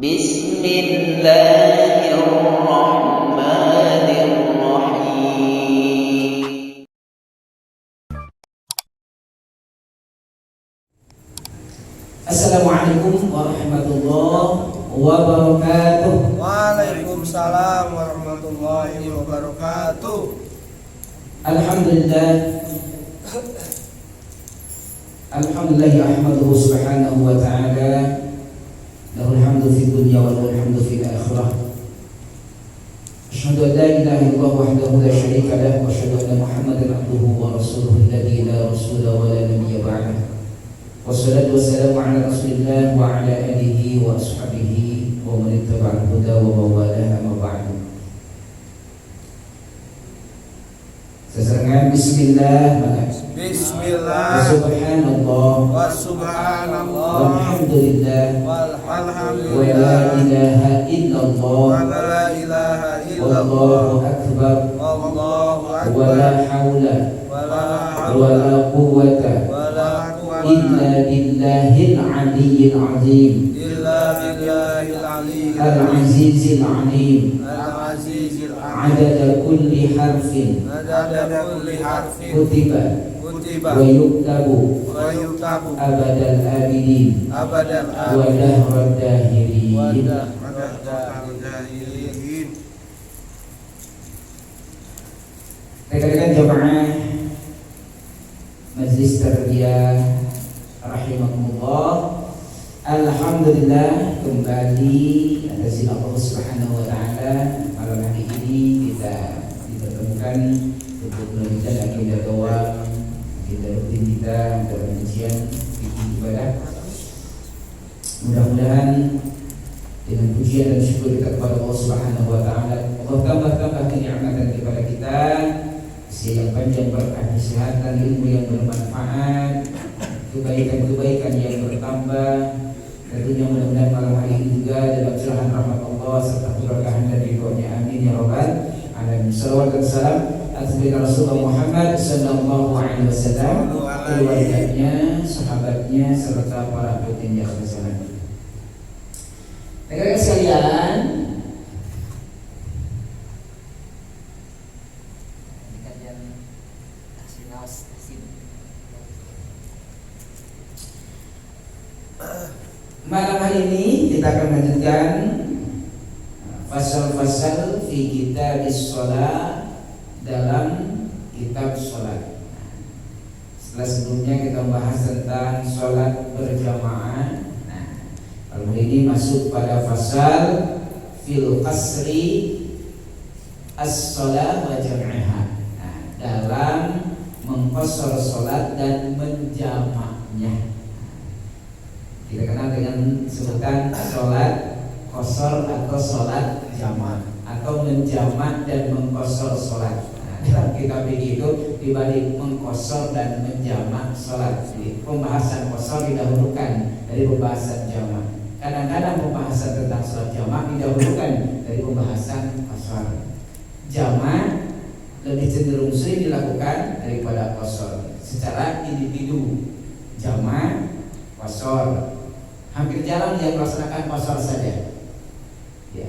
Bismillahirrahmanirrahim. Assalamualaikum warahmatullahi wabarakatuh. Waalaikumsalam warahmatullahi wabarakatuh. Alhamdulillah ahmaduhu subhanahu wa ta'ala. Lahul hamdu fid dunya wa lahul hamdu fil akhirah. Asyhadu an la ilaha illallah wahdahu la syarika lahu wa asyhadu anna Muhammadan abduhu wa rasuluhu alladzi la rasula wa la nabiyya ba'dahu. Wassalatu wassalamu ala Rasulillah wa ala alihi wa ashabihi wa man ittaba'a al-huda wa mawalah amma ba'du. Sesarengan bismillah, Bismillah subhanallah wa subhanallah walhamdulillah wa walhamdulillah la ilaha illallah wa la ilaha illallah wallahu akbar wallahu wa akbar la hawla wa la wa hawla la quwwata wa la quwwata illa billahil aliyyil azim illa billahil aliyyil al-azizil alim al-azizil alim adada kulli harfin adada kulli harfin kutiba kutiba wa yuktabu wa yuktabu abadal abidin abadan wa dahrad dahirin. Rekan-rekan jamaah Majlis Tarbiyah rahimakumullah, alhamdulillah kembali atas izin Allah Subhanahu wa taala malam hari ini kita dipertemukan untuk melanjutkan agenda doa, agenda rutin kita dalam kajian fikih ibadah. Mudah-mudahan dengan pujian dan syukur kita kepada Allah Subhanahu wa taala, Allah tambah-tambah kenikmatan kepada kita, usia yang panjang, berkah kesehatan, ilmu yang bermanfaat, kebaikan-kebaikan yang bertambah. Tentunya mudah-mudahan malam hari ini juga dalam curahan rahmat Allah serta keberkahan dan ridhonya, amin ya rabbal alamin. Salawat dan salam atas Rasulullah Muhammad sallallahu alaihi wasallam, keluarganya, sahabatnya serta para pengikutnya kebesaran. Rekan-rekan sekalian, malam hari ini kita akan melanjutkan fasal-fasal fi kitabis shalah, dalam kitab sholat. Setelah sebelumnya kita membahas tentang sholat berjamaah. Nah, malam hari ini masuk pada fasal fil qasri as-shalah wa jam'iha. Nah, dalam mengqashar sholat dan menjamaknya. Kita kenal dengan sebutan sholat qashar atau sholat jamak, atau menjamak dan mengqashar sholat. Nah, dalam kitab itu dibalik mengqashar dan menjamak sholat. Jadi pembahasan qashar didahulukan dari pembahasan jamak. Kadang-kadang pembahasan tentang sholat jamak didahulukan dari pembahasan qashar. Jamak lebih cenderung sering dilakukan daripada qashar secara individu. Jamak, qashar, hampir jarang dia melaksanakan qashar saja. Ya,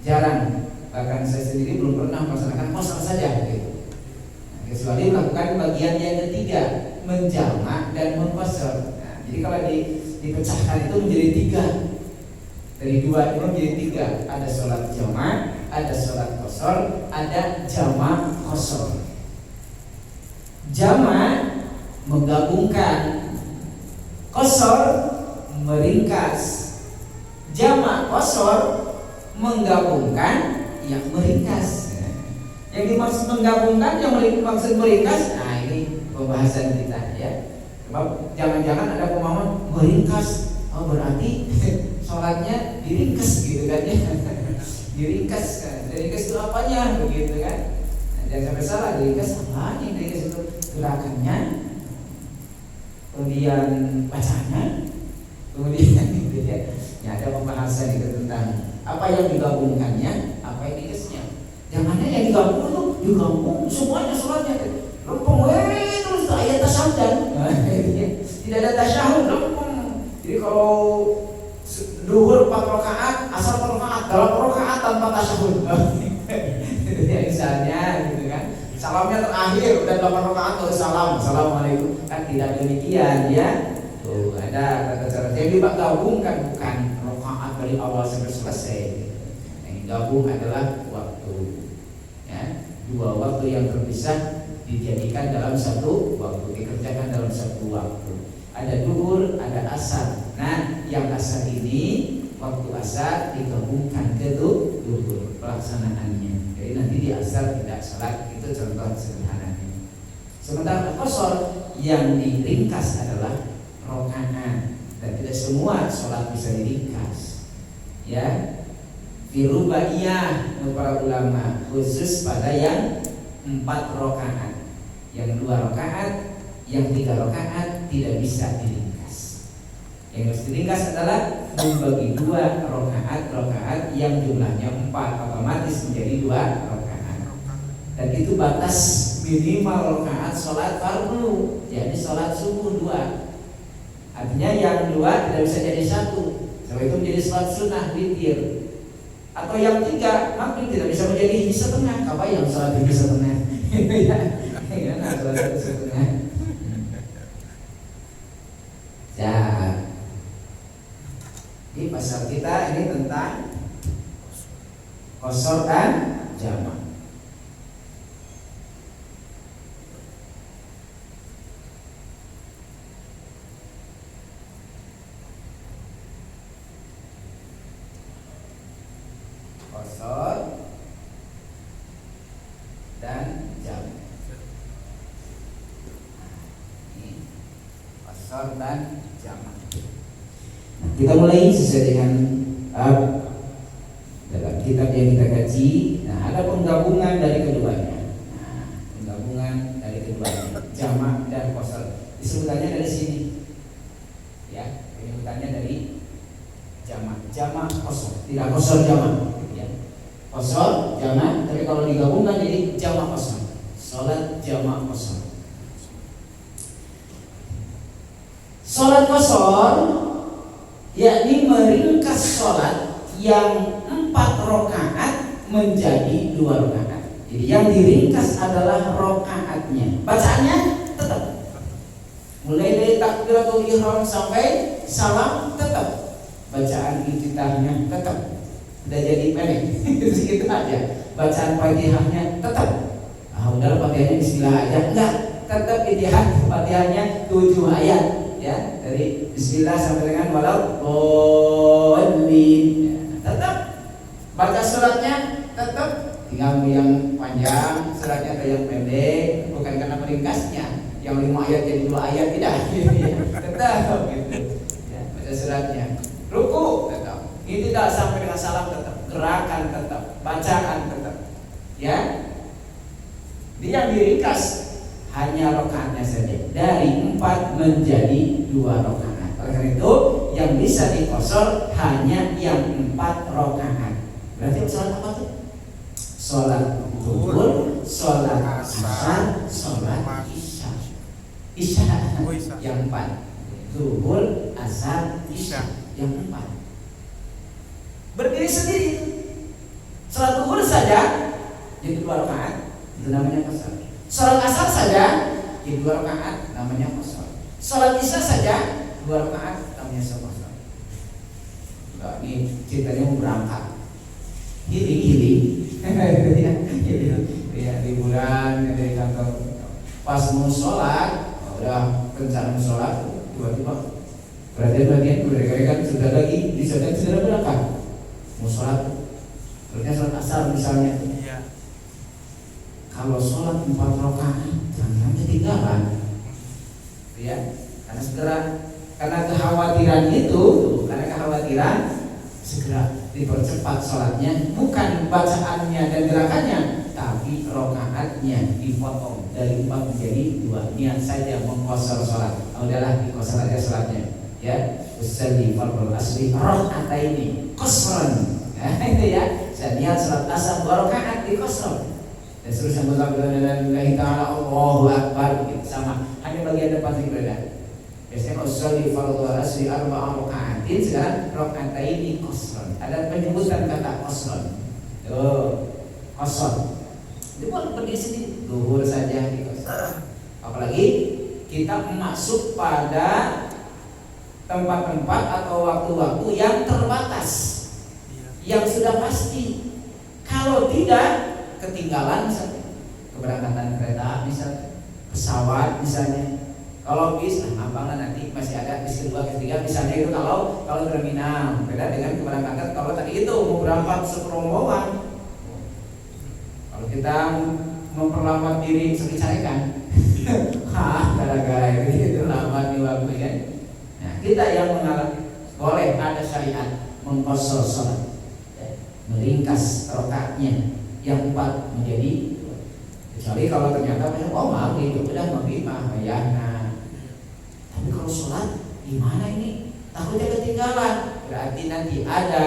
jarang. Bahkan saya sendiri belum pernah melaksanakan qashar saja gitu. Nah, kecuali melakukan bagian yang ketiga, menjamak dan mengqashar. Nah, jadi kalau dipecahkan itu menjadi tiga. Dari dua itu menjadi tiga. Ada sholat jamak, ada sholat qashar, ada jamak qashar. Jamak menggabungkan, qashar meringkas. Jamak qashar menggabungkan yang meringkas. Yang dimaksud menggabungkan, yang dimaksud meringkas, nah ini pembahasan kita ya. Sebab jangan-jangan ada pemahaman meringkas, oh berarti sholatnya diringkas gitu kan ya. Diringkas kan. Diringkas itu apanya begitu kan. Nah, jangan sampai salah, diringkas apanya? Diringkas itu gerakannya, kemudian bacanya, kemudian gitu ya. Ya ada pembahasan itu tentang apa yang digabungkannya, apa yang diringkasnya. Jangannya yang digabung semuanya sholatnya lempeng terus ayat tasyahud. Tidak ada tasyahud lempeng. Jadi kalau Duhur 4 rakaat, asar 4 rakaat, 8 rakaat tanpa tasyahud. Itu ya misalnya gitu kan. Salamnya terakhir udah 8 rakaat terus salam, assalamualaikum. Kan tidak demikian ya. Tuh ada tata cara. Jadi Pak gabungkan bukan rakaat dari awal sampai selesai. Yang gabung adalah waktu. Ya, 2 waktu yang terpisah dijadikan dalam satu waktu, dikerjakan dalam satu waktu. Ada duhur, ada asar. Nah, yang asar ini waktu asar digabungkan ke duhur pelaksanaannya. Jadi nanti di asar tidak salat, itu contoh sederhananya. Sementara qashar yang diringkas adalah rakaat, dan tidak semua sholat bisa diringkas. Ya, firubaiyah para ulama khusus pada yang 4 rakaat, yang 2 rakaat, yang 3 rakaat tidak bisa diringkas. Yang harus diringkas adalah membagi 2 rakaat yang jumlahnya 4 otomatis menjadi 2 rakaat. Dan itu batas minimal rakaat sholat fardu. Jadi sholat subuh 2. Artinya yang 2 tidak bisa jadi 1. Sebab itu menjadi sholat sunnah witir. Atau yang 3 maghrib tidak bisa menjadi setengah. Apa yang sholat setengah? Ya, nah, sholat setengah. Ya, di pasal kita ini tentang qashar dan jamak. Qashar dan jamak. Ini qashar dan jamak. Kita mulai sesuai dengan dalam kitab yang kita kaji. Nah, ada penggabungan dari keduanya. Nah, penggabungan dari keduanya, jamak dan qashar. Disebutannya dari sini. Ya, penyebutannya dari jamak qashar, tidak qashar jamak. Ya. Qashar jamak, tapi kalau digabungkan jadi jamak qashar. Salat jamak qashar. Salat qashar yakni meringkas sholat yang 4 rakaat menjadi 2 rakaat. Jadi yang diringkas adalah rakaatnya. Bacaannya tetap. Mulai dari takbiratul ihram sampai salam tetap. Bacaan iftitahnya tetap. Udah jadi pendek. Segitu aja. Bacaan Fatihahnya tetap. Udah Fatihahnya bismillah aja. Enggak, tetap Fatihahnya 7 ayat. Ya, dari bismillah sampai dengan waladdallin. Ya, tetap baca suratnya tetap, tinggal yang panjang, suratnya ada yang pendek, bukan karena meringkasnya. Yang 5 ayat jadi 2 ayat tidak. Tetap gitu. Ya, baca suratnya. Ruku tetap. Ini tidak sampai dengan salam tetap. Gerakan tetap, bacaan tetap. Ya. Dia yang diringkas hanya rakaatnya saja, dari 4 menjadi 2 rakaat. Oleh karena itu yang bisa diqashar hanya yang 4 rakaat. Berarti sholat apa tuh? Sholat zuhur, sholat asar, sholat isya. Isya yang 4. Zuhur, asar, isya yang 4. Berdiri sendiri. Sholat zuhur saja jadi 2 rakaat, itu namanya qashar. Sholat asar saja di 2 rakaat namanya qashar. Sholat isya saja 2 rakaat namanya qashar. Nah, ini ceritanya mau berangkat, hiling ya, di bulan dari kantor. Pas mau sholat, udah rencana sholat, tiba-tiba perhatian mereka sudah lagi sudah berangkat mau sholat. Terusnya sholat asar misalnya. Kalau sholat 4 rakaat jangan ketinggalan, ya, karena kekhawatiran itu, segera dipercepat sholatnya, bukan bacaannya dan gerakannya, tapi rakaatnya dipotong dari 4 menjadi 2. Niat saja mengqashar sholat, udahlah diqashar aja sholatnya, ya. Usalli fardhu asri raka'ataini qashran. Itu ya, saya niat sholat asar 2 rakaat diqashar. Dan seterusnya Alhamdulillah ta'ala Allahu Akbar gitu. Sama, hanya bagian depan ibadah. Biasanya usolli fardhu asri arba'a raka'atin, sekarang raka'ataini qasran. Ada penyebutan kata qasran. Qasr. Itu pun berdiri sendiri, zuhur saja di qasr. Apalagi kita masuk pada tempat-tempat atau waktu-waktu yang terbatas, yang sudah pasti. Kalau tidak, ketinggalan misalnya keberangkatan kereta misalnya, pesawat misalnya. Kalau bis, gampang nanti masih ada bis kedua, ketiga misalnya itu kalau terminal. Beda dengan keberangkatan kalau tadi itu mau berangkat serombongan. Kalau kita memperlambat diri sekali-kali gara-gara itu lama di waktu kan. Nah, kita yang mengalami boleh ada syariat mengqashar salat, meringkas rakaatnya yang 4 menjadi 2. Kecuali kalau ternyata maghrib itu udah maghrib bayana. Tapi kalau sholat gimana ini? Takutnya ketinggalan. Berarti nanti ada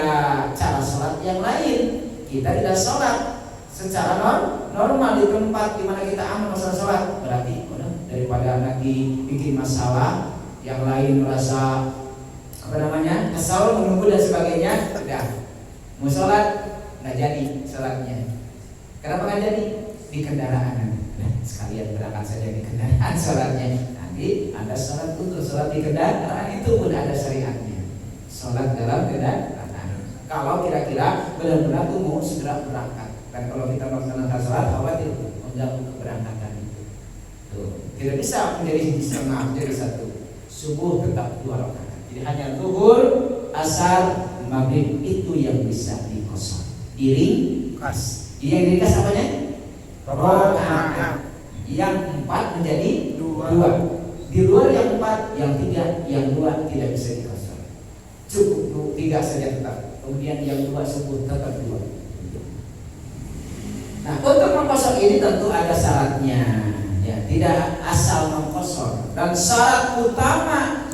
cara sholat yang lain. Kita tidak sholat secara normal di tempat di mana kita aman masalah sholat. Berarti daripada nanti bikin masalah, yang lain merasa kesal, menunggu dan sebagainya, udah mau sholat nggak jadi sholatnya. Kenapa nggak jadi? Di kendaraan. Nah, sekalian berangkat saja di kendaraan sholatnya. Nanti ada sholat untuk sholat di kendaraan, itu pun ada syariatnya. Sholat dalam kendaraan. Kalau kira-kira benar-benar tuh mau segera berangkat. Dan kalau kita melaksanakan sholat khawatir mengganggu keberangkatan itu. Tuh, tidak bisa menjadi setengah, menjadi satu. Subuh tetap 2 rakaat. Jadi hanya zuhur, asar, maghrib itu yang bisa dikosor. Diringkas. Yang diringkas apanya? Rakaat. Yang 4 menjadi 2. Di luar yang 4, yang 3, yang 2 tidak bisa dikosor. Cukup 3 saja tetap. Kemudian yang 2 subuh tetap 2. Nah, untuk mengkosor ini tentu ada syaratnya. Ya, tidak asal mengkosor. Dan syarat utama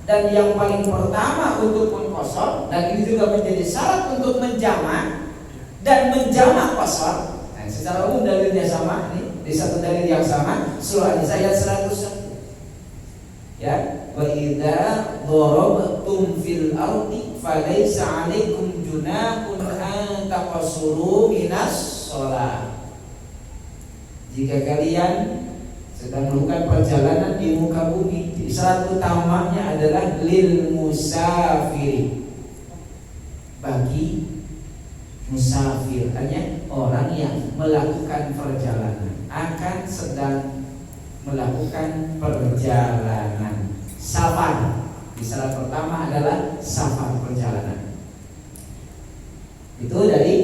dan yang paling pertama untuk mengkosor, dan ini juga menjadi syarat untuk menjamak dan menjamak kosor. Nah, secara umum dalilnya sama nih, di satu dalil yang sama, surah An-Nisa ayat 101. Ya, wa idza darabtum fil ardi falaysa 'alaikum junahun an taqsuru minas shalah. Jika kalian sedang melakukan perjalanan di muka bumi, syarat utamanya adalah lil musafiri, bagi musafir, hanya orang yang melakukan perjalanan, akan sedang melakukan perjalanan safar. Di syarat pertama adalah safar, perjalanan. Itu dari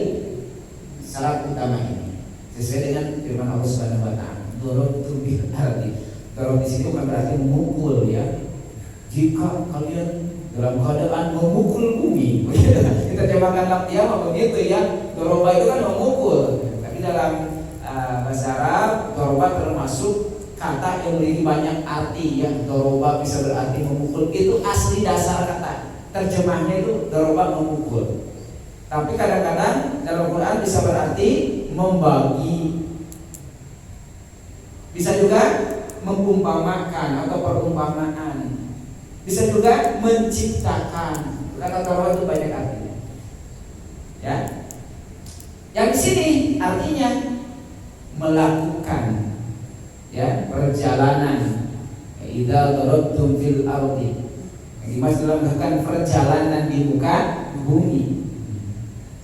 syarat utama ini, sesuai dengan firman Allah Subhanahu wa taala. Dorong bil ardi. Dorong di sini bukan berarti memukul ya. Jika kalian dalam keadaan memukul bumi, kita terjemahkan lafziah begitu ya. Doroba itu kan memukul. Tapi dalam bahasa Arab, doroba termasuk kata yang memiliki banyak arti ya. Doroba bisa berarti memukul. Itu asli dasar kata. Terjemahnya itu doroba memukul. Tapi kadang-kadang dalam Quran bisa berarti membagi. Bisa juga mengumpamakan atau perumpamaan. Bisa juga menciptakan. Kata doroba itu banyak artinya. Ya. Yang di sini artinya melakukan ya perjalanan. Idza darabtum fil ardi. Yang dimaksud melakukan perjalanan di muka bumi.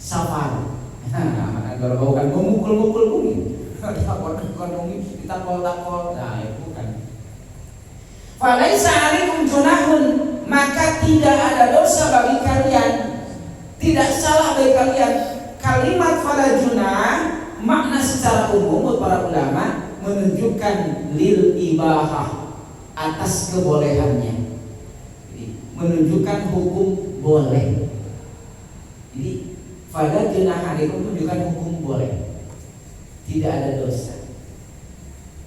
Safar. Nah, mana doroba bukan memukul-mukul bumi. Ditangkol-tangkol. Nah, itu bukan. Falaisa 'alaikum junahun, maka tidak ada dosa bagi kalian, tidak salah bagi kalian. Kalimat fala junah makna secara umum menurut para ulama menunjukkan lil ibahah, atas kebolehannya. Jadi menunjukkan hukum boleh. Jadi fala junah 'alaikum menunjukkan hukum boleh. Tidak ada dosa.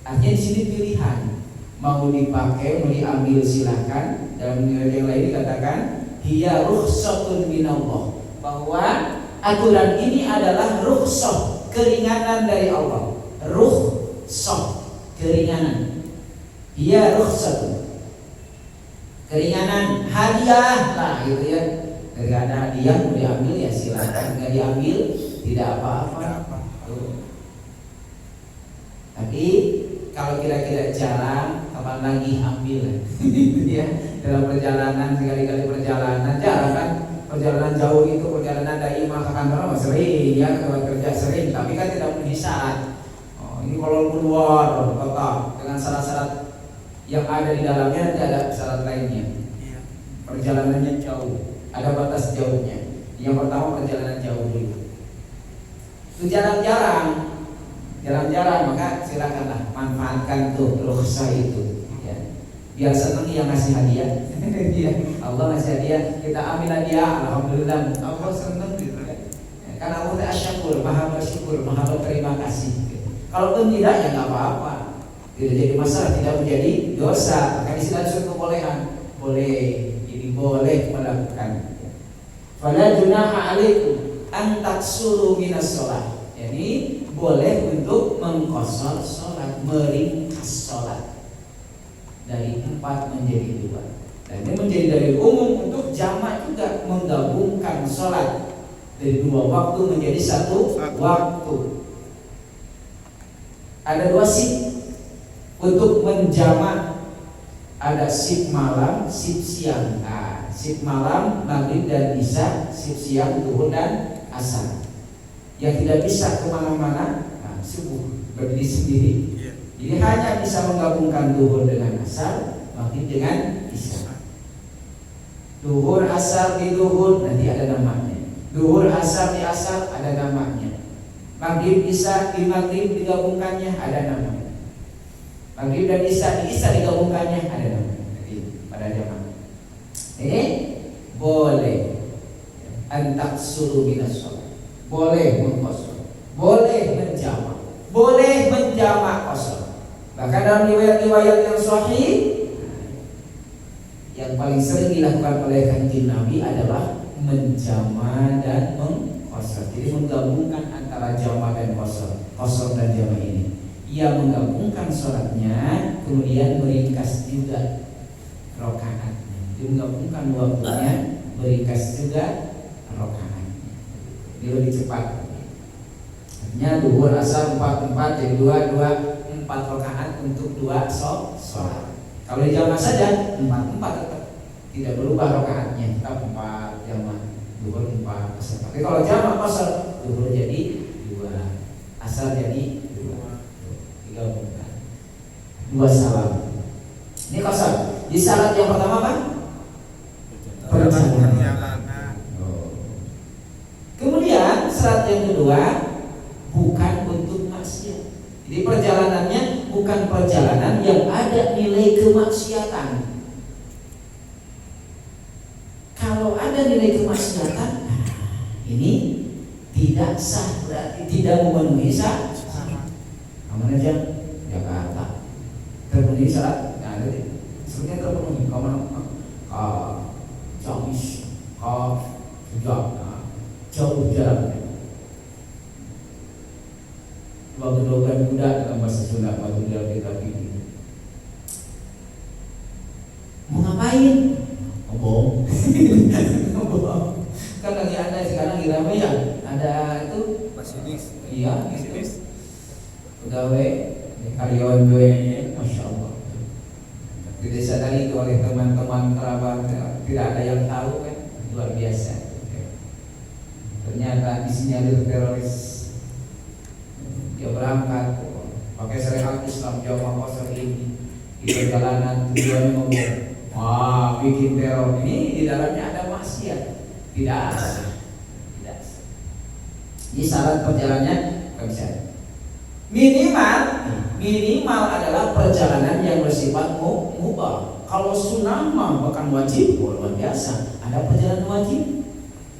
Artinya di sini pilihan, mau dipakai, mau diambil silakan. Dalam yang lain dikatakan hiya rukhsatun minallah, bahwa aturan ini adalah rukhsah, keringanan dari Allah. Rukhsah, keringanan. Hiya rukhsatun. keringanan, hadiah lah gitu ya. Ketika ada hadiah mau diambil ya silakan, nggak diambil tidak apa-apa. Tuh. Tapi kalau kira-kira jarang, kapan lagi ambil ya. Dalam perjalanan, sekali-kali perjalanan jarang kan, perjalanan jauh itu perjalanan dari imam ke kantor sering ya, ke tempat kerja sering, tapi kan tidak memenuhi syarat. Ini kalau keluar kota dengan syarat-syarat yang ada di dalamnya, tidak ada syarat lainnya. Perjalanannya jauh, ada batas jauhnya. Yang pertama perjalanan jauh dulu. Itu jarang-jarang, maka silakanlah manfaatkan tuh rukhsah itu. Ya. Biar senang yang ngasih hadiah. Allah ngasih hadiah, kita ambil hadiah, alhamdulillah. Allah senang gitu. Karena Allah asyakur, maha bersyukur, maha berterima kasih. Kalau tidak ya nggak apa-apa, tidak jadi masalah, tidak menjadi dosa. Maka di sini ada kebolehan, boleh, ini boleh melakukan. Fala junaha alaikum an taksuru minas shalah. Jadi boleh untuk mengqashar salat, meringkas salat dari 4 menjadi 2. Dan ini menjadi dalil umum untuk jamak juga, menggabungkan salat dari 2 waktu menjadi 1 waktu. Ada 2 shift untuk menjamak, ada shift malam, shift siang. Nah, shift malam maghrib dan isya, shift siang zuhur dan asar. Yang tidak bisa kemana-mana, nah, subuh berdiri sendiri. Jadi hanya bisa menggabungkan zuhur dengan asar, maghrib dengan isya. Zuhur asar di zuhur nanti ada namanya. Zuhur asar di asar ada namanya. Maghrib isya di maghrib digabungkannya ada namanya. Maghrib dan isya di isya digabungkannya ada namanya. Jadi pada jamaah ini boleh antak suruh minas sholat, boleh mengkosor, boleh menjamak, boleh menjamak kosor. Bahkan dalam riwayat-riwayat yang sahih, yang paling sering dilakukan oleh Kanjeng Nabi adalah menjamak dan mengkosor. Jadi menggabungkan antara jamak dan kosor dan jamak ini. Ia menggabungkan sholatnya, kemudian meringkas juga rakaatnya. Dia menggabungkan waktunya, meringkas juga rakaatnya. Ini lebih cepat. Artinya zuhur asar 4 jadi 2 4 rakaat untuk 2 sholat. Kalau di jamak saja 4 tetap tidak berubah rakaatnya, tetap 4 jamak, zuhur 4 asar. Tapi kalau jamak kosor, zuhur jadi 2, asar jadi 2, digabungkan 2 salam. Ini kosor. Di syarat yang pertama apa? Perjalanan. Kemudian syarat yang kedua, bukan untuk maksiat. Jadi perjalanannya bukan perjalanan yang ada nilai kemaksiatan. Kalau ada nilai kemaksiatan, ini tidak sah, berarti tidak memenuhi syarat. Kamu aja Jakarta terpenuhi syarat, nggak ada deh. Sebenarnya terpenuhi. Kamu Camis, sejak jauh jaraknya. Dogan kuda dalam bahasa Sunda, batu jalan kita pilih. Mau ngapain? Ngomong. Kan lagi ada sekarang di ramai ya, ada itu Masinis. iya, masinis. Pegawai karyawan gue, masya Allah. Disadari itu oleh teman-teman kerabat, tidak ada yang tahu kan, luar biasa. Ternyata disinyalir teroris. Dia berangkat pakai syariat Islam jamaah kosor ini di perjalanan tujuannya ngomong, wah bikin teror. Ini di dalamnya ada maksiat, tidak sah. Ini syarat perjalanannya nggak bisa. Minimal adalah perjalanan yang bersifat mubah. Kalau sunnah mah bukan wajib, luar biasa. Ada perjalanan wajib,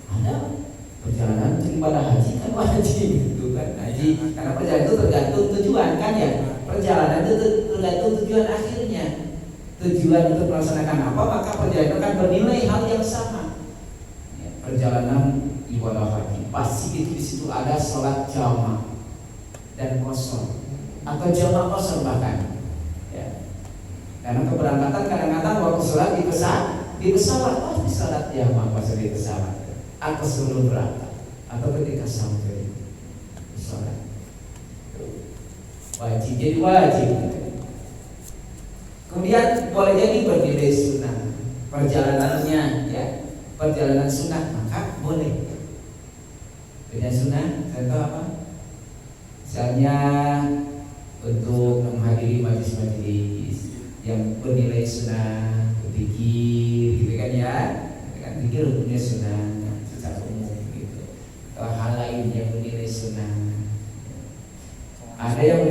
ada perjalanan ibadah haji kan wajib, itu kan haji. Karena perjalanan itu tergantung tujuan kan ya. Perjalanan itu tergantung tujuan akhirnya. Tujuan untuk melaksanakan apa, maka perjalanan akan bernilai hal yang sama. Ya, perjalanan ibadah haji pasti itu di situ ada sholat jamaah dan kosor atau jamak kosor bahkan ya. Karena keberangkatan kadang-kadang waktu sholat di pesawat pasti sholat jamak pas di pesawat atau sebelum berangkat atau ketika sampai sholat wajib, jadi wajib. Kemudian boleh jadi bernilai sunnah perjalanannya, ya perjalanan sunnah maka boleh. Beda sunnah contoh apa? Misalnya untuk menghadiri majelis yang bernilai sunnah, berzikir, gitu kan ya, kan zikir hukumnya sunnah secara umum gitu. Atau hal lain yang bernilai sunnah. Ada yang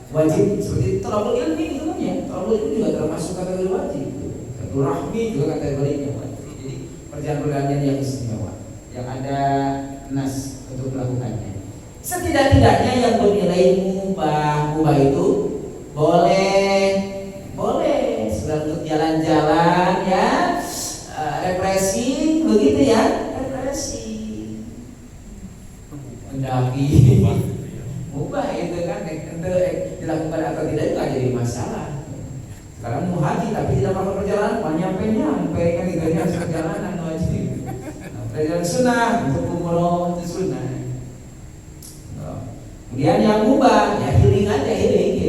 wajib seperti thalabul ilmi gitu kan ya. Thalabul ilmi juga termasuk kategori wajib. Rahmi juga kategorinya wajib. Jadi perjalanan yang istimewa, yang ada nas untuk melakukannya. Setidak-tidaknya yang bernilai mubah itu boleh sudah untuk jalan-jalan ya, refreshing begitu ya, refreshing mendaki mubah itu kan dilakukan atau tidak itu nggak jadi masalah. Sekarang mau haji tapi tidak pakai perjalanan, mau nyampe kan itu harus perjalanan wajib. Perjalanan sunnah untuk umroh itu sunnah. Kemudian yang mubah ya healing aja, healing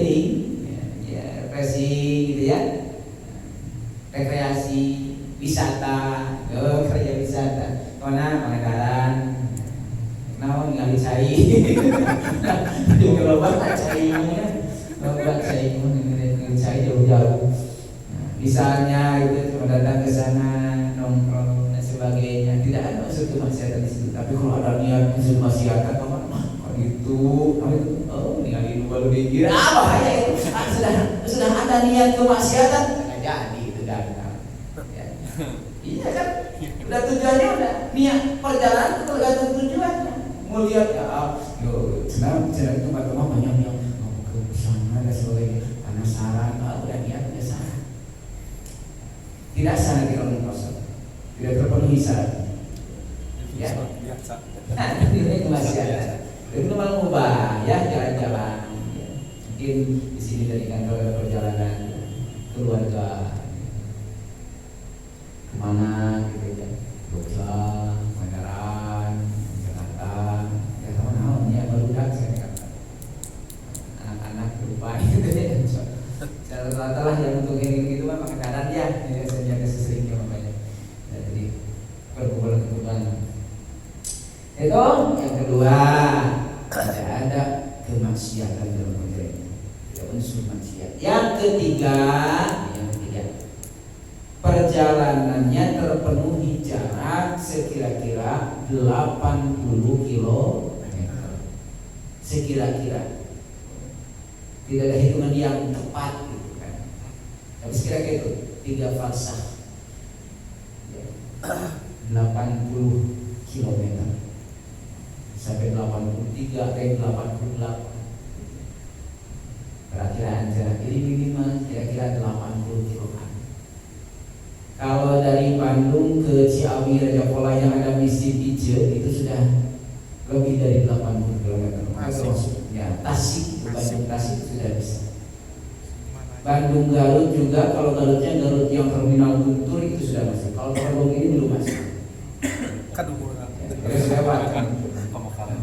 ya refreshing gitu ya, rekreasi, wisata, kerja wisata, mana Pangandaran, kenapa nggak dicari, juga lomba cari jauh-jauh. Misalnya itu cuma datang ke sana nongkrong dan sebagainya, tidak ada unsur kemaksiatan di situ. Tapi kalau ada niat unsur kemaksiatan, itu ninggalin baru dikira bahaya itu. Sudah ada niat kemaksiatan nggak jadi itu gagal ya. Iya kan, udah tujuannya udah niat perjalanan itu tergantung tujuannya. Mau lihat ya, senang itu teman banyak yang mau ke sana dan sebagainya, penasaran, udah niat udah sana. Tidak sana tidak mengkosong, tidak terpenuhi syarat. Ya, ini kemaksiatan. Itu malah mubah ya, jalan-jalan ya. Mungkin di sini dari kantor perjalanan keluarga kemana gitu ya, Jogja, Pangandaran, Jakarta, ya sama ya baru saya kata anak-anak lupa gitu ya. Rata-rata lah yang untuk ini gitu mah Pangandaran ya, saya jaga seseringnya makanya. Jadi perkumpulan-perkumpulan itu yang kedua, tidak ada kemaksiatan dalam perjalanan, tidak unsur maksiat. Yang ketiga, perjalanannya terpenuhi jarak sekira-kira 80 km. Sekira-kira, tidak ada hitungan yang tepat gitu kan. Tapi sekira-kira itu 3 farsah, 80 km. Sampai 83, 88. Perkiraan jarak ini minimal kira-kira 80 km. Kalau dari Bandung ke Ciawi Raja Pola yang ada misi Pije itu sudah lebih dari 80 km. Ya, Tasik, Bandung Tasik sudah bisa. Bandung Garut juga, kalau Garut yang terminal Guntur itu sudah masuk. Kalau Bandung ini belum masuk. Ya, sudah lewat kan.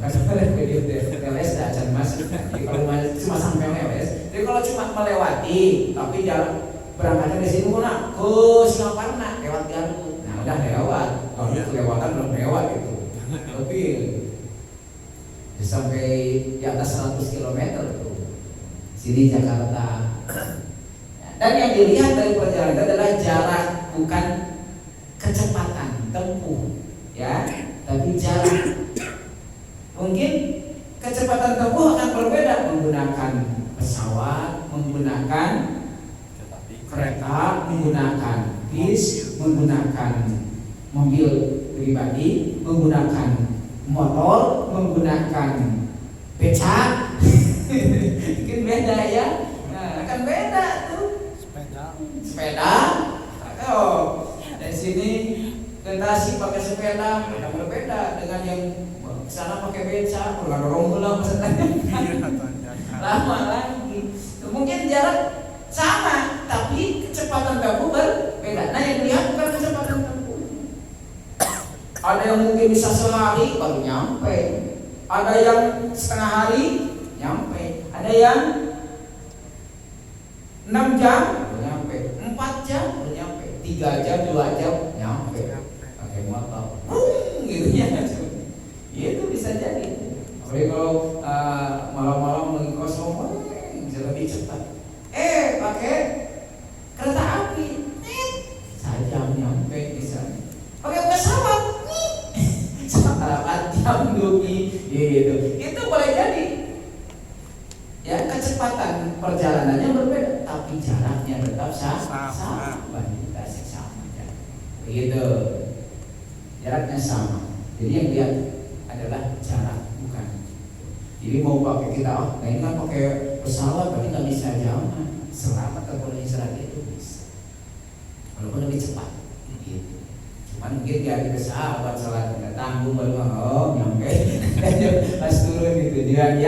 Karena PLS tidak akan masuk. Jadi kalau cuma sampai PLS, jadi kalau cuma melewati, tapi jalan berangkatnya dari sini mana ke Singaparna lewat Garut, nah udah lewat. Kalau kelewatan belum lewat gitu. Tapi sampai di atas 100 km tuh. Sini Jakarta. Dan yang dilihat dari perjalanan adalah jarak, bukan kecepatan tempuh, ya, tapi jarak. Mungkin kecepatan tempuh akan berbeda menggunakan pesawat, menggunakan kereta, menggunakan bis, menggunakan mobil pribadi, menggunakan motor, menggunakan becak. Mungkin beda ya. Nah, akan beda tuh. Sepeda. Oh, dari sini ke Tasik pakai sepeda, berbeda dengan yang sana pakai beca, pulang rombongan pesertanya lama lagi. Mungkin jarak sama, kecepatan tempuh berbeda. Nah yang dilihat bukan kecepatan tempuh. Ada yang mungkin bisa sehari baru nyampe, ada yang setengah hari nyampe, ada yang 6 jam baru nyampe, 4 jam baru nyampe, 3 jam, 2 jam nyampe. Pakai motor, gitu ya. Itu bisa jadi. Apalagi kalau malam-malam lagi kosong, bisa lebih cepat. Pakai kereta api, sajam nyampe misalnya. Pakai pesawat, 4 jam gitu. Itu boleh jadi. Ya, kecepatan perjalanannya berbeda, tapi jaraknya tetap sama. Kuantitasnya sama. Begitu. Jaraknya sama. Jadi yang lihat adalah jarak, bukan. Jadi mau pakai kita, nah ini kan pakai pesawat berarti nggak bisa jalan. Selamat terpenuhi syarat itu bisa, walaupun lebih cepat. Gitu. Cuman mungkin dari pesawat sholat nggak tanggung baru nyampe pas turun gitu dia.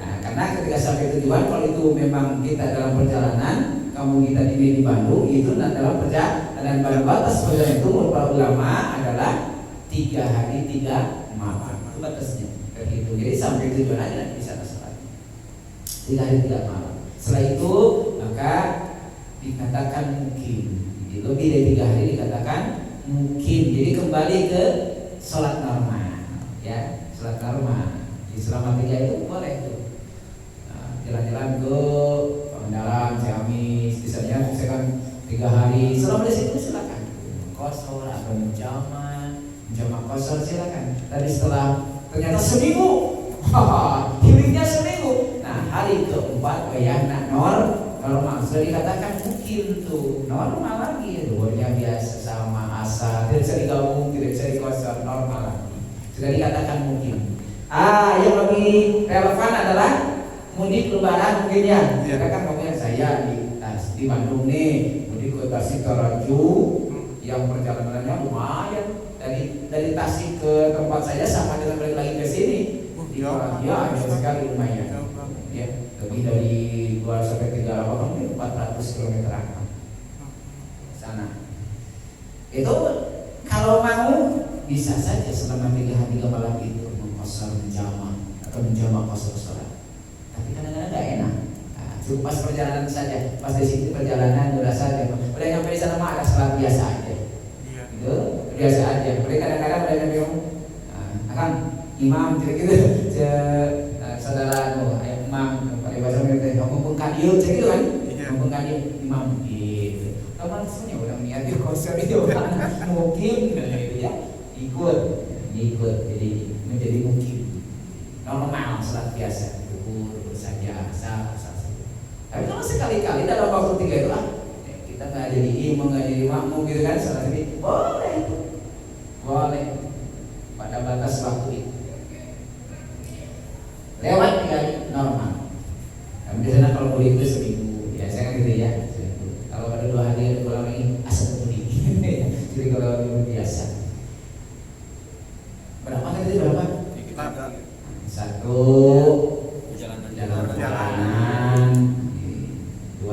Nah, karena ketika sampai tujuan, kalau itu memang kita dalam perjalanan, kamu kita di Bandung itu dalam perjalanan batas perjalanan itu menurut para ulama adalah 3 hari 3 malam. Itu batasnya. Begitu. Jadi sampai tujuan aja bisa sholat 3 hari 3 malam. Setelah itu maka dikatakan mungkin. Jadi lebih dari 3 hari dikatakan mungkin. Jadi kembali ke sholat normal, ya, sholat normal. Jadi selama 3 itu boleh tuh. Jalan-jalan ke Pangandaran, Ciamis, misalnya misalkan 3 hari. Selama di situ silakan. Kosor atau menjama kosor silakan. Tapi setelah ternyata seminggu, healingnya seminggu. Nah hari keempat bayangna normal. Sudah dikatakan mungkin tuh normal lagi. Luarnya biasa sama asa, tidak bisa digabung, tidak bisa dikosor, normal lagi. Sudah dikatakan mungkin. Yang lebih relevan adalah mudik lebaran mungkin ya. Kan ngomongnya saya di Bandung nih, mudik ke Tasik Toraja, yang perjalanannya lumayan. Dari Tasik ke tempat saya sama dengan balik lagi ke sini. Ya, jauh sekali lumayan. Ya, lebih dari 2 sampai 3 mungkin 400 km sana. Itu kalau mau bisa saja selama 3 hari 3 malam itu mengkosor menjama atau menjama kosor sholat. Tapi kadang-kadang nggak enak. Nah, cukup pas perjalanan saja, pas di situ perjalanan udah saja. Udah nyampe di sana mah ada sholat biasa aja. Itu biasa aja. Mereka kadang-kadang udah nyampe akan imam gitu. Saudara imam pada bahasa mereka ngomong kadio gitu kan. Ngomong kadio imam gitu. Teman semuanya udah niat di kosor itu kan. Mungkin gitu ya. Ikut jadi menjadi mungkin normal sholat biasa. Saja sah. Tapi kalau sekali-kali dalam waktu 3 itu kita nggak jadi imam, nggak jadi makmum gitu kan, salah ini boleh pada batas waktu itu lewat 3 hari normal. Tapi biasanya kalau mudik itu seminggu, biasanya kan gitu ya. Kalau pada 2 hari ada pulang lagi asal mudik. Jadi kalau biasa berapa tadi berapa? Kita 1 perjalanan, 2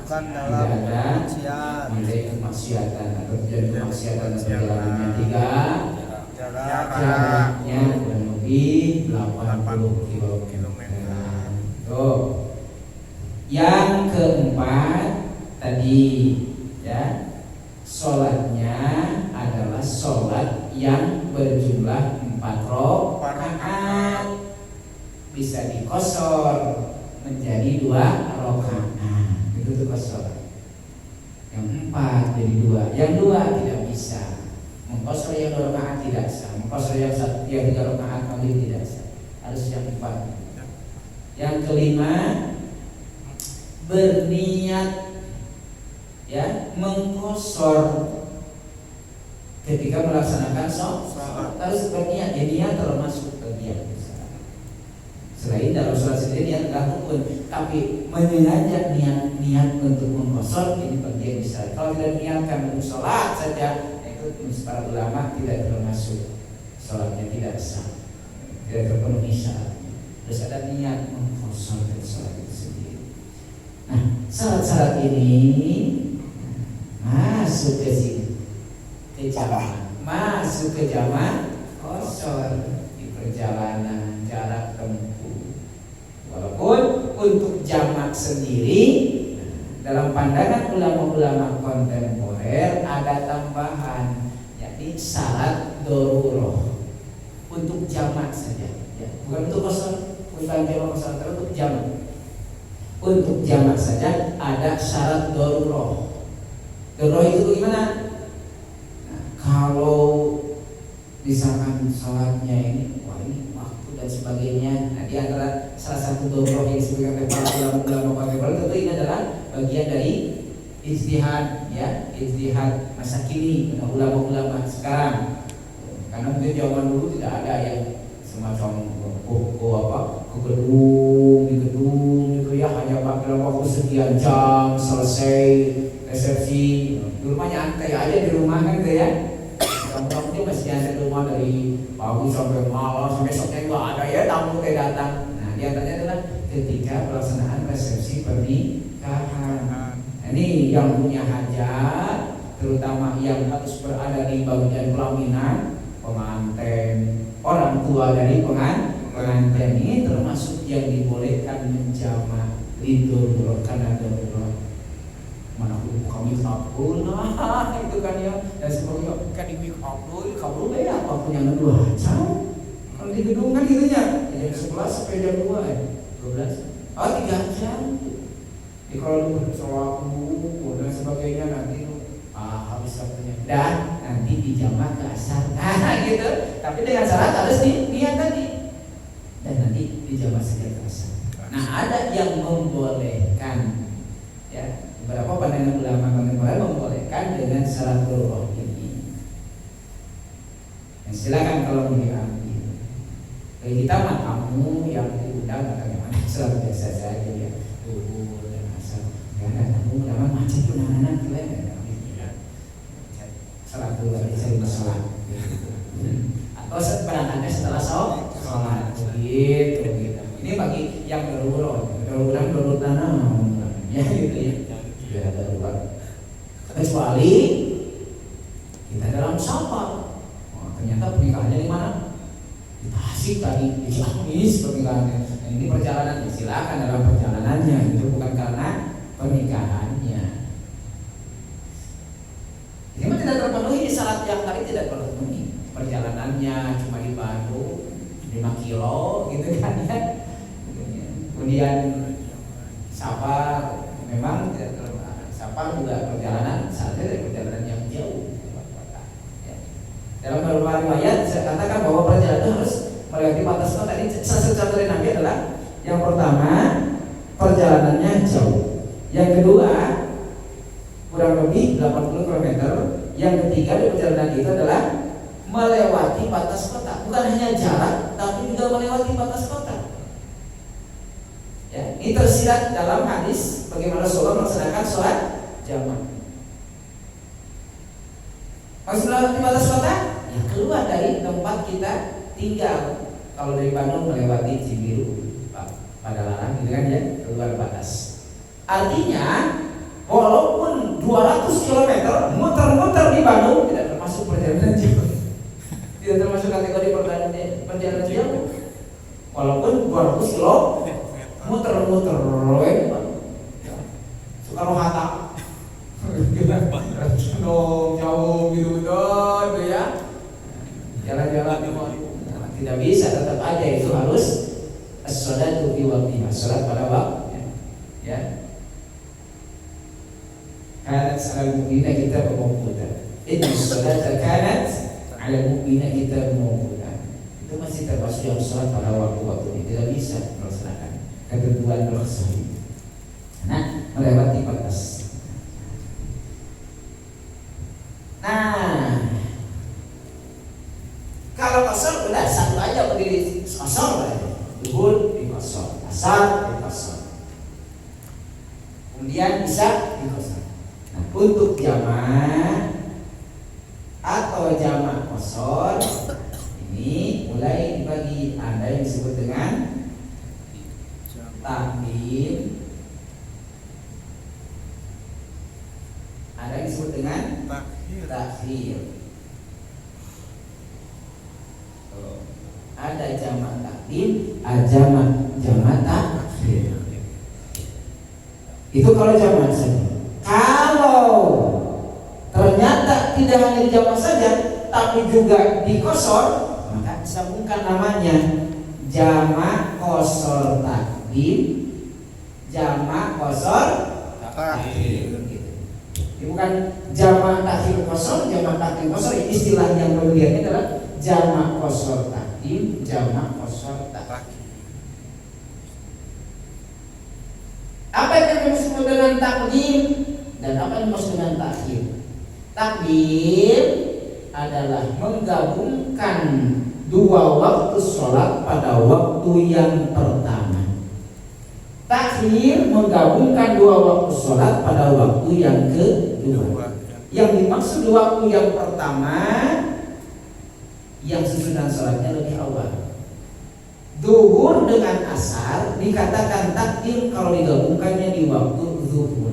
bukan dalam tidak ada maksiat, nilai kemaksiatan atau terjadi kemaksiatan perjalanannya. 3 jaraknya kurang lebih 80 km. Tuh. Yang keempat tadi ya, sholatnya adalah sholat yang berjumlah 4 rakaat. Bisa dikosor menjadi 2 rakaat. Itu tuh kosor. Yang 4 jadi 2. Yang 2 tidak bisa. Mengkosor yang 2 rakaat tidak sah. Mengkosor yang 3 rakaat maghrib tidak sah. Harus yang 4. Yang kelima, berniat ya mengkosor ketika melaksanakan sholat. Harus berniat. Ya niat termasuk bagian. Selain dalam sholat sendiri niat adalah rukun, tapi menyengajak niat untuk mengkosor ini bagian besar. Kalau tidak niatkan untuk sholat saja, itu para ulama tidak termasuk, sholatnya tidak sah, tidak terpenuhi syaratnya. Terus ada niat mengkosor dari sholat itu sendiri. Nah, syarat-syarat ini masuk ke sini, ke jamak, masuk ke jamak qasar di perjalanan jarak tempuh. Walaupun untuk jamak sendiri dalam pandangan ulama-ulama kontemporer ada tambahan, yakni syarat daruroh untuk jamak saja, ya. Bukan untuk qasar, bukan jamak qasar, tapi untuk jamak. Untuk jamak saja ada syarat daruroh. Daruroh itu bagaimana? Nah, kalau misalkan sholatnya ini, wah ini waktu dan sebagainya. Nah, di antara salah satu daruroh yang disebutkan oleh para ulama kontemporer tentu ini adalah bagian dari ijtihad, ya, ijtihad masa kini pada ulama-ulama sekarang. Karena mungkin zaman dulu tidak ada yang semacam ke gedung gitu ya, hanya pakai waktu sekian jam selesai resepsi. Di rumah nyantai aja di rumah kan gitu ya. Kamu dia masih nyantai di rumah dari pagi sampai malam, sampai besoknya juga ada ya tamu datang. Nah, di antaranya adalah ketika pelaksanaan resepsi pernikahan. Nah, ini yang punya hajat, terutama yang harus berada di bagian pelaminan, pengantin, orang tua dari pengantin ini termasuk yang dibolehkan menjamak lidur karena darurat. Mana kami takut, nah itu kan ya, dan sebagainya. Kan di kabur ya apapun yang kedua jam. Kalau di gedung kan gitunya, jam 11 sampai jam 2 ya, 12, 3 jam. Jadi kalau lu sholat dan sebagainya nanti habis waktunya. Dan nanti dijamak ke asar. Nah gitu. Tapi dengan syarat harus niat tadi. Dan nanti dijamak saja ke asar. Nah ada yang membolehkan, ya, beberapa pandangan ulama kontemporer membolehkan dengan syarat darurat ini. Nah, silakan kalau mau diambil. Bagi kita mah kamu yang diundang katanya mana syarat biasa saja ya. Zuhur dan asar. Ya ada kamu ulama macam pun anak-anak juga ya. Salat dulu cari masalah atau berangkatnya setelah sholat gitu. Ini bagi yang darurat ya gitu ya darurat. Kecuali kita dalam safar, ternyata pernikahannya di mana? Di Tasik tadi, di Ciamis pernikahannya. Nah, ini perjalanan, silakan dalam perjalanannya, itu bukan karena pernikahannya. Ini tidak terpenuhi syarat yang tadi, tidak terpenuhi. Perjalanannya cuma di Bandung 5 kilo gitu kan ya. Kemudian safar memang tidak terpenuhi. Safar juga perjalanan, saatnya dari perjalanan yang jauh. Ya. Dalam beberapa riwayat saya katakan bahwa perjalanan harus melewati batas kota. Tadi salah satu contoh dari Nabi adalah yang pertama perjalanannya jauh. Yang kedua kurang lebih 80 km. Yang ketiga di perjalanan itu adalah melewati batas kota. Bukan hanya jarak, tapi juga melewati batas kota. Ya, ini tersirat dalam hadis bagaimana Rasulullah melaksanakan sholat jamak. Maksud melewati batas kota? Ya keluar dari tempat kita tinggal. Kalau dari Bandung melewati Cibiru, Padalarang gitu kan ya, keluar batas. Artinya walaupun 200 km muter-muter di Bandung tidak termasuk perjalanan jauh. Tidak termasuk kategori perjalanan jauh. Walaupun 200 km muter-muter Soekarno Hatta. Jauh gitu ya. Jalan-jalan tidak bisa, tetap aja itu harus as-sholatu fi waqtiha, salat pada waktunya. Ya. Kanat 'alal mu'minina kitaban mawquta. Inna as-salata kanat 'alal mu'minina kitaban mawquta. Itu masih termasuk yang salat pada waktu-waktu tidak bisa melaksanakan ketentuan rukhsah. Nah, melewati batas. Nah, kalau qasar udah satu aja berdiri qasar aja. Zuhur di qasar, asar di qasar. Kemudian isya di qasar. Nah, untuk jamak atau jamak qasar ini mulai dibagi. Ada yang disebut dengan takdim, ada yang disebut dengan takhir. Ada jamak takdim, ada jamak takhir. Itu kalau jamak saja. Kalau ternyata tidak hanya di jamak saja, tapi juga di qasar, maka disambungkan namanya jamak qasar takdim, jamak qasar takhir. Ini bukan jamak takhir qasar, jamak takdim qasar. Istilah yang kemudiannya adalah jamak qasar takdim, jamak qasar takhir. Apa yang dimaksud dengan takdim dan apa yang dimaksud dengan takhir? Takdim adalah menggabungkan dua waktu sholat pada waktu yang pertama. Takhir menggabungkan dua waktu sholat pada waktu yang kedua. Yang dimaksud waktu yang pertama yang susunan sholatnya lebih awal. Zuhur dengan asar dikatakan takdim kalau digabungkannya di waktu zuhur.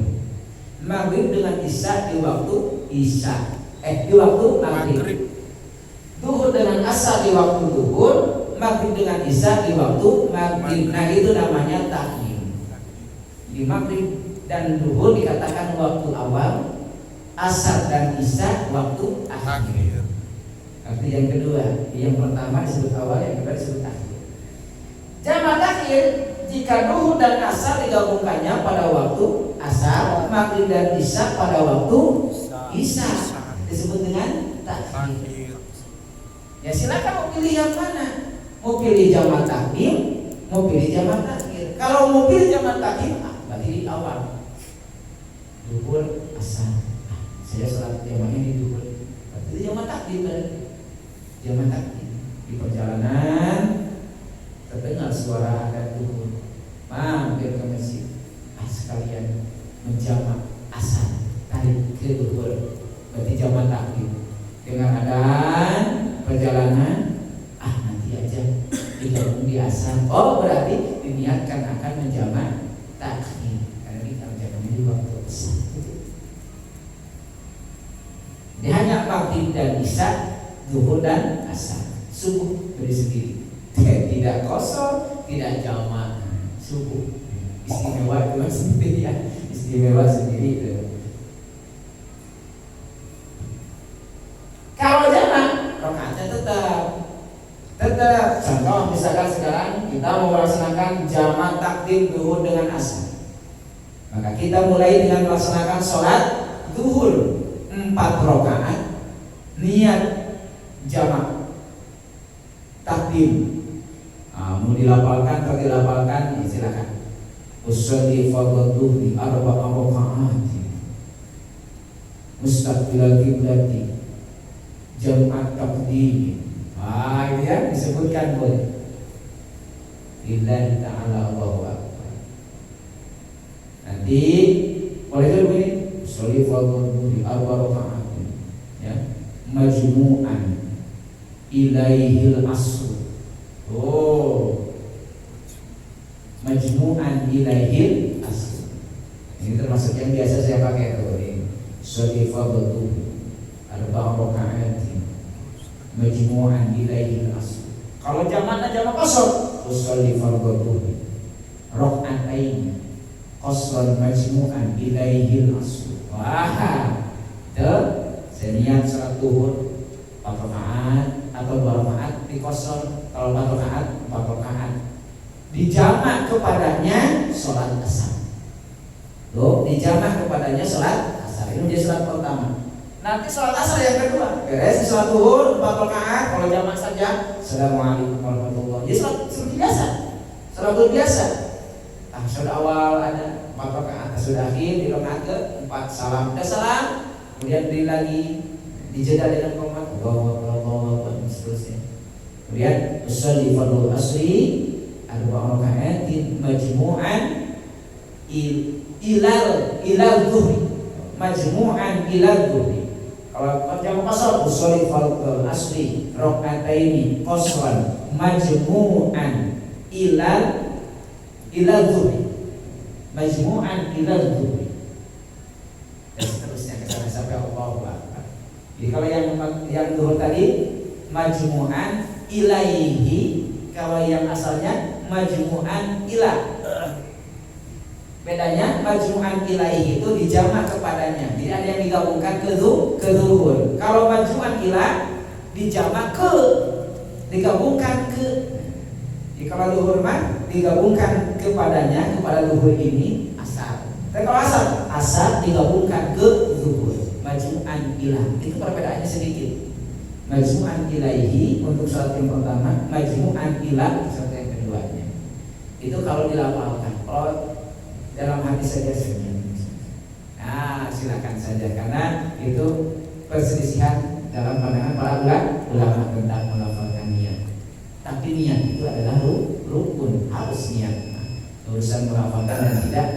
Maghrib dengan isya di waktu isya. Di waktu maghrib. Zuhur dengan asar di waktu zuhur, maghrib dengan isya di waktu maghrib. Nah itu namanya takdim. Di maghrib dan zuhur dikatakan waktu awal, asar dan isya waktu akhir. Arti yang kedua, yang pertama disebut awal, yang kedua disebut akhir. Jamak takhir jika zuhur dan asar digabungkannya pada waktu asar, maghrib dan isya pada waktu isya, disebut dengan takhir. Ya silakan mau pilih yang mana? Mau pilih jamak takdim, mau pilih jamak takhir. Kalau mau pilih jamak takhir, berarti di awal. Zuhur asar. Saya sholat jamaknya di zuhur. Berarti jamak takdim berarti. Jamak takdim di perjalanan terdengar suara azan zuhur, mampir ke masjid, sekalian menjamak asar tarik ke zuhur, berarti jamak takdim. Dengan adzan perjalanan, nanti aja digabung di asar. Oh berarti diniatkan akan menjamak takhir karena kita menjamaknya di waktu asar. Ini hanya maghrib dan isya, zuhur dan asar, subuh berdiri sendiri. Tidak kosong, tidak jamak, subuh. Istimewa itu sendiri ya, istimewa sendiri itu. Kalau jamak, rakaatnya tetap. Contoh misalkan sekarang kita mau melaksanakan jamak takdim zuhur dengan asar, maka kita mulai dengan melaksanakan sholat zuhur 4 rakaat, niat jamak takdim. Mau dilapalkan atau dilapalkan, ya silakan. Usolli fardhu dhuhri 4 rakaat mustaqbilal qiblati jam'at taqdim. Ini ya disebutkan boleh. Lillahi ta'ala Allahu akbar. Nanti boleh itu begini. Usolli fardhu dhuhri 4 rakaat ya, majmu'an ilaihil asr. Majmu'an ilaihil asr. Ini termasuk yang biasa saya pakai tuh ini. Sholli fardhu 4 rakaat majmu'an ilaihil asr. Kalau jamaknya jamak qasar, sholli fardhu raka'atain qasran majmu'an ilaihil asr. Wah, tuh saya niat salat zuhur 4 rakaat atau 2 rakaat di qasar. Kalau 4 rakaat, 4 rakaat dijamak kepadanya sholat asar. Dijamak kepadanya sholat asar. Ini menjadi sholat pertama. Nanti sholat asar yang kedua, beres di sholat zuhur 4 rakaat. Kalau jamak saja, assalamualaikum warahmatullahi wabarakatuh. Jadi sholat seperti biasa, sholat biasa. Sholat awal ada 4 rakaat, sudah akhir di rakaat ke-4 salam, ada salam, kemudian beri lagi, dijeda dengan qomat, Allahu akbar, seterusnya. Kemudian usolli fardhu asri 4 rakaat majmu'an ilal zuhri, majmu'an ilal zuhri. Kalau jamak qasar usolli fardhu asri raka'ataini qasran majmu'an ilal zuhri, majmu'an ilal zuhri. Dan seterusnya ke sana sampai Allahu akbar. Jadi kalau yang duhur tadi majmu'an ilaihi, kalau yang asalnya majmu'an ila. Bedanya majmu'an ilaihi itu dijamak kepadanya. Jadi ada yang digabungkan ke duhur. Kalau majmu'an ila dijamak ke, digabungkan ke. Jadi kalau duhur mah digabungkan kepadanya, kepada duhur ini asal. Tapi kalau asal digabungkan ke duhur. Majmu'an ila itu perbedaannya sedikit. Majmu'an ilaihi untuk syarat yang pertama, majmu'an ila syarat yang keduanya. Itu kalau dilafalkan. Kalau dalam hati saja sebenarnya. Nah, silakan saja karena itu perselisihan dalam pandangan para ulama tentang melafalkan niat. Tapi niat itu adalah rukun, harus niat. Nah, urusan melafalkan dan tidak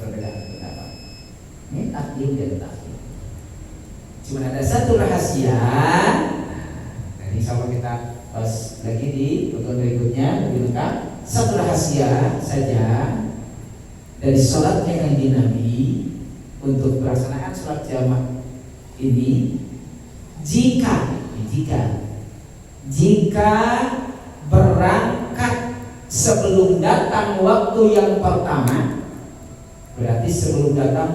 perbedaan pendapat. Ini takdim dan takdim. Cuma ada satu rahasia. Nah, insya Allah kita pas lagi di pertemuan berikutnya lebih lengkap. Satu rahasia saja dari sholatnya Kanjeng Nabi untuk pelaksanaan sholat jamaah ini, jika berangkat sebelum datang waktu yang pertama, berarti sebelum datang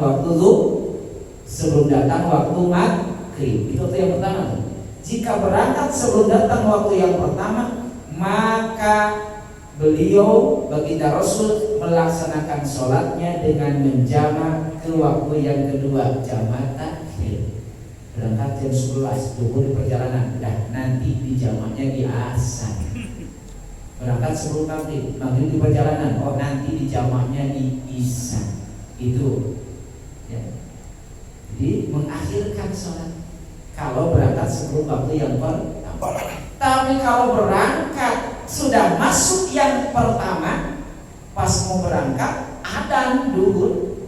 waktu maghrib, itu yang pertama. Jika berangkat sebelum datang waktu yang pertama, maka beliau baginda Rasul melaksanakan sholatnya dengan menjamak ke waktu yang kedua, jamak takhir. Berangkat jam 11, duhur di perjalanan, nanti dijamaknya di asar. Berangkat sebelum maghrib di perjalanan, nanti dijamaknya di isya. Itu ya. Jadi mengakhirkan sholat kalau berangkat sebelum waktu yang pertama. Tapi kalau berangkat sudah masuk yang pertama, pas mau berangkat adzan duhur,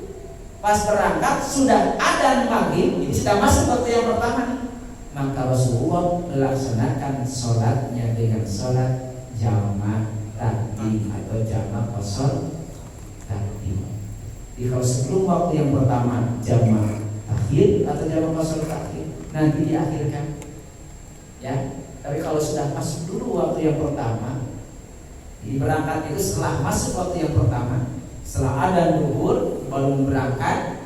pas berangkat sudah adzan maghrib, ini sudah masuk waktu yang pertama, maka Rasulullah melaksanakan sholatnya dengan sholat jamak takdim atau jamak qasar takdim. Jadi kalau sebelum waktu yang pertama jamak takhir atau jamak qasar takdim, nanti diakhirkan ya. Tapi kalau sudah masuk dulu waktu yang pertama, di berangkat itu setelah masuk waktu yang pertama, setelah adzan duhur baru berangkat,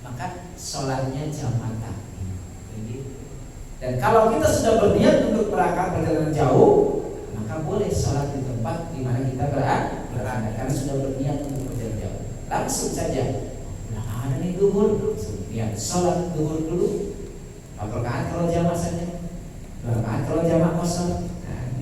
maka sholatnya jamak takdim. Dan kalau kita sudah berniat untuk berangkat perjalanan jauh, maka boleh sholat di tempat di mana kita berada, karena sudah berniat untuk perjalanan jauh. Langsung saja, ada nih duhur, niat sholat duhur dulu. Apakah kalau jamak saja? Kalau jamak kosong,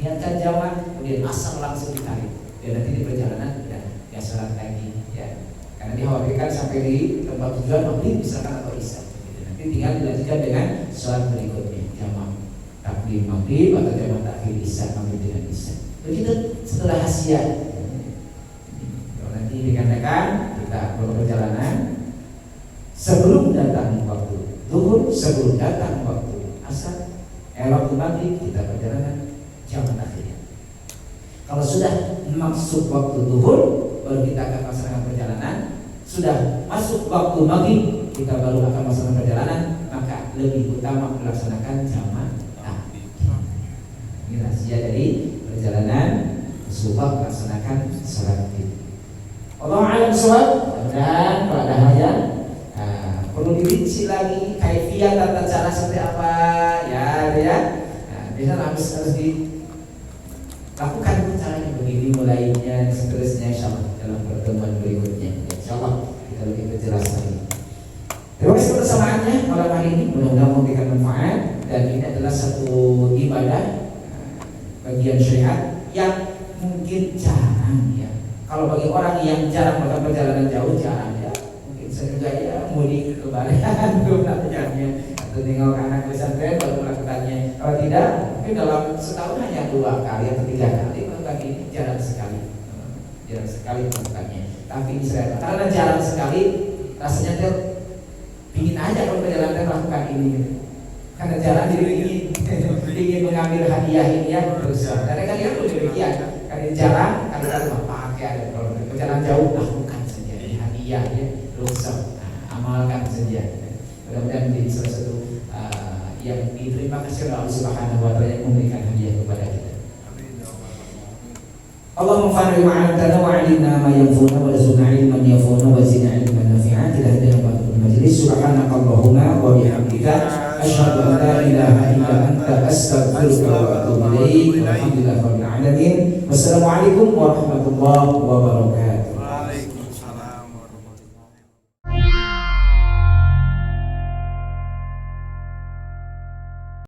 niatkan jamak, kemudian asal langsung ditarik. Dan nanti di perjalanan ya sholat lagi, ya. Karena dikhawatirkan sampai di tempat tujuan maghrib misalkan atau isya. Nanti tinggal dilanjutkan dengan sholat berikutnya, jamak takdim maghrib atau jamak takhir isya, maghrib dengan isya. Begitu setelah hasia. Kalau nanti dikatakan kita berperjalanan sebelum datang waktu duhur, sebelum datang waktu asar, waktu maghrib kita perjalanan jamak takhir. Kalau sudah masuk waktu duhur, baru kita akan melaksanakan perjalanan. Sudah masuk waktu maghrib, kita baru akan melaksanakan perjalanan. Maka lebih utama melaksanakan jamak takhir. Ini rahasia dari perjalanan Rasulullah melaksanakan sholat id. Allah alam sholat. Dan kalau ada hal yang perlu dirinci lagi, kaifiyah tata cara seperti apa, ya. Biasanya harus dilakukan caranya begini mulainya, seterusnya insyaallah dalam pertemuan berikutnya. Insyaallah kita lebih perjelas lagi. Terima kasih kebersamaannya malam hari ini, mudah-mudahan memberikan manfaat. Dan ini adalah satu ibadah bagian syariat yang mungkin jarang ya. Kalau bagi orang yang jarang melakukan perjalanan jauh, jarang ya. Mungkin saya juga ya mudik lebaran belum melakukannya, atau tinggal anak pesantren baru melakukannya. Kalau tidak, mungkin dalam setahun hanya 2 kali atau 3 kali melakukan ini, jarang sekali melakukannya. Tapi Israel karena jarang sekali, rasanya ingin aja kalau perjalanan melakukan ini gitu. Karena jarang ingin mengambil hadiah ini ya terus. Karena kan dia demikian, karena jarang, karena pakai ada kalau perjalanan jauh lakukan saja hadiah ya terus amalkan saja. Mudah-mudahan menjadi salah satu yang diterima kasih oleh Allah Subhanahu wa taala yang memberikan hadiah kepada kita. Allahumma fa'alna ma 'allamtana wa 'allimna ma yanfa'una wa rzuqna 'ilman yanfa'una wa zidna 'ilman nafi'an. Ila hadana wa majlis subhanakallahumma wa bihamdika asyhadu an la ilaha illa anta astaghfiruka wa atubu ilaik. Walhamdulillahirabbil alamin. Wassalamualaikum warahmatullahi wabarakatuh.